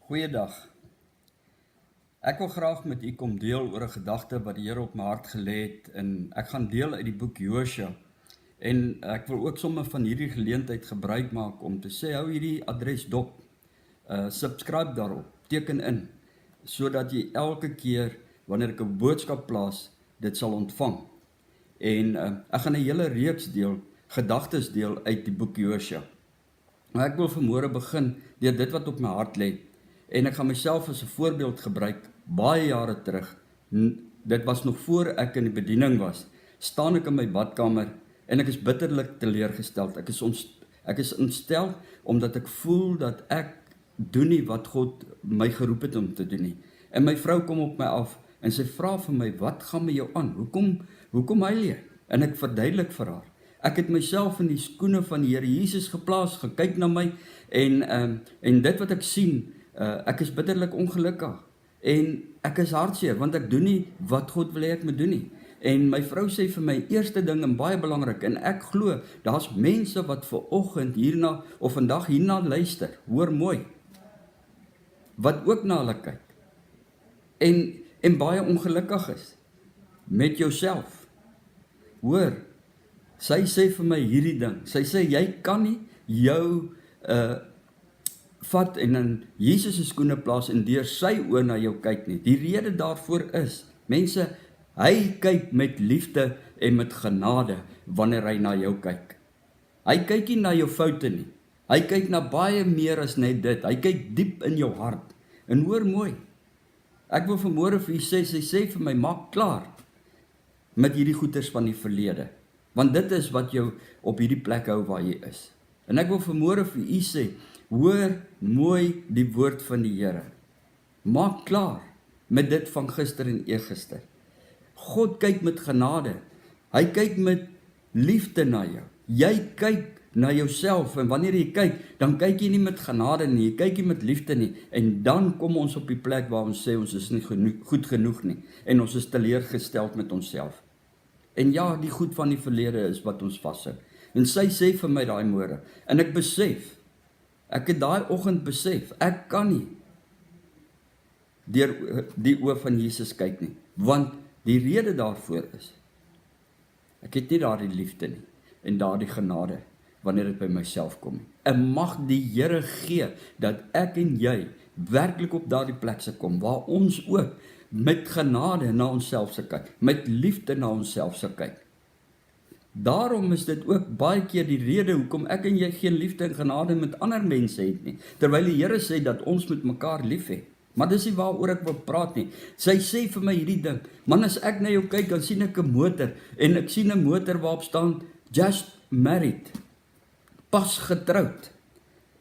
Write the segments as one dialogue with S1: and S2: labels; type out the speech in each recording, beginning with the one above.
S1: Goeiedag. Ek wil graag met u kom deel oor 'n gedagte wat die Here op my hart gelê het, en ek gaan deel uit die boek Josua. En ek wil ook sommer van hierdie geleentheid gebruik maak om te sê, hou hierdie adres dop, subscribe daarop, teken in, sodat jy elke keer wanneer ek 'n boodskap plaas, dit sal ontvang. En ek gaan 'n hele reeks deel, gedagtes deel uit die boek Josua. Maar ek wil vanmôre begin deur dit wat op my hart lê. En ek gaan myself as 'n voorbeeld gebruik, baie jare terug, dit was nog voor ek in die bediening was, staan ek in my badkamer, en ek is bitterlik teleurgesteld, ek is ontstel, omdat ek voel dat ek doen nie wat God my geroep het om te doen nie. En my vrou kom op my af, en sy vra vir my, wat gaan met jou aan? Hoekom huil jy? En ek verduidelik vir haar. Ek het myself in die skoene van die Here Jesus geplaas, gekyk na my, en dit wat ek sien, ek is bitterlik ongelukkig, en ek is hartseer, want ek doen nie wat God wil hê ek moet doen nie. En my vrou sê vir my, eerste ding en baie belangrik, en ek glo, daar's mense wat vanoggend hierna, of vandag hierna luister, hoor mooi, wat ook na hulle kyk, en baie ongelukkig is, met jouself. Hoor, sy sê vir my hierdie ding, sy sê, jy kan nie jou vat en in Jesus' skoene plaas en deur sy oë na jou kyk nie. Die rede daarvoor is, mense, hy kyk met liefde en met genade wanneer hy na jou kyk. Hy kyk nie na jou foute nie. Hy kyk na baie meer as net dit. Hy kyk diep in jou hart. En hoor mooi, ek wil vanmôre vir u sê, sy sê vir my, maak klaar met hierdie goeters van die verlede. Want dit is wat jou op hierdie plek hou waar jy is. En ek wil vanmôre vir u sê, hoor mooi die woord van die Here. Maak klaar met dit van gister en eergister. God kyk met genade. Hy kyk met liefde na jou. Jy kyk na jouself, en wanneer jy kyk, dan kyk jy nie met genade nie, jy kyk nie met liefde nie, en dan kom ons op die plek waar ons sê, ons is nie goed genoeg nie, en ons is teleurgesteld met onsself. En ja, die goed van die verlede is wat ons vashou. En sy sê vir my daai môre, en ek besef, ek het daai oggend besef, ek kan nie deur die oë van Jesus kyk nie, want die rede daarvoor is, ek het nie daardie liefde nie, en daardie genade, wanneer dit by myself kom nie. En mag die Here gee, dat ek en jy werklik op daardie plek se kom, waar ons ook met genade na onsself se kyk, met liefde na onsself se kyk. Daarom is dit ook baie keer die rede hoekom ek en jy geen liefde en genade met ander mense het nie, terwyl die Here sê dat ons met mekaar lief het. Maar dis nie waaroor ek wil praat nie. Sy sê vir my hierdie ding, man, as ek na jou kyk, dan sien ek 'n motor, en ek sien 'n motor waarop staan, just married, pas getroud.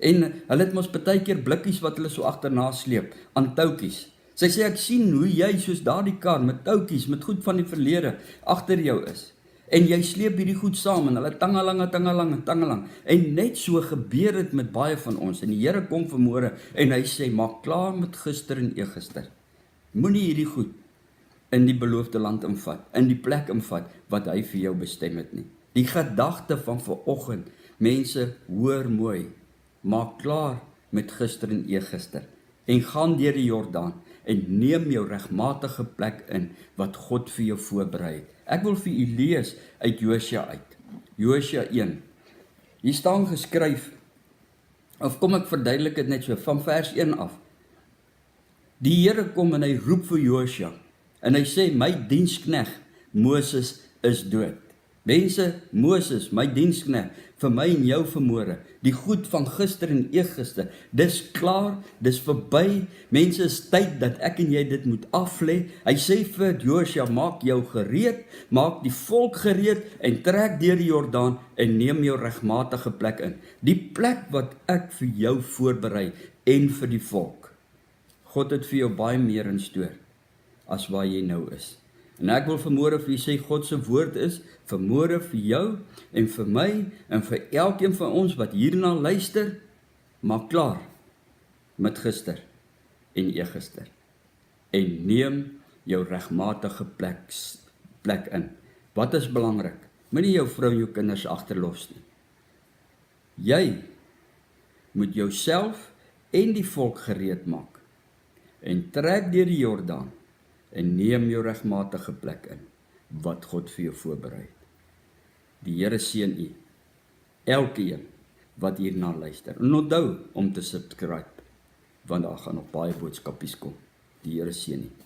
S1: En hulle het mos baie keer blikkies wat hulle so agterna sleep, aan toutjies. Sy sê, ek sien hoe jy soos daardie kar, met toutjies, met goed van die verlede, agter jou is. En jy sleep hierdie goed saam, en hulle tangelang, en net so gebeur dit met baie van ons, en die Here kom vanmôre, en hy sê, maak klaar met gister en eergister. Moenie hierdie goed in die beloofde land invat, in die plek invat, wat hy vir jou bestem het nie. Die gedagte van vanoggend, mense, hoor mooi, maak klaar met gister en eergister, en gaan deur die Jordaan, en neem jou regmatige plek in, wat God vir jou voorberei het. Ek wil vir u lees uit Josua uit, Josua 1. Hier staan geskryf, of kom ek verduidelik dit net so, van vers 1 af. Die Here kom en hy roep vir Josua, en hy sê, my dienskneg Moses is dood. Mense, Moses, my dienskneg, vir my en jou vanmôre, die goed van gister en eergister, dis klaar, dis verby, mense, is tyd dat ek en jy dit moet aflê. Hy sê vir Josua, maak jou gereed, maak die volk gereed, en trek deur die Jordaan, en neem jou regmatige plek in. Die plek wat ek vir jou voorberei, en vir die volk. God het vir jou baie meer in store, as waar jy nou is. En ek wil vanmôre vir u sê, God se woord is vanmôre vir jou en vir my en vir elkeen van ons wat hierna luister, maak klaar met gister en eergister en neem jou regmatige plek in. Wat is belangrik? Moenie jou vrou en jou kinders agterlos nie. Jy moet jouself en die volk gereed maak en trek deur die Jordaan en neem jou regmatige plek in, wat God vir jou voorberei het. Die Here seën u, elkeen wat hierna luister. En onthou om te subscribe, want daar gaan nog baie boodskapies kom. Die Here seën u.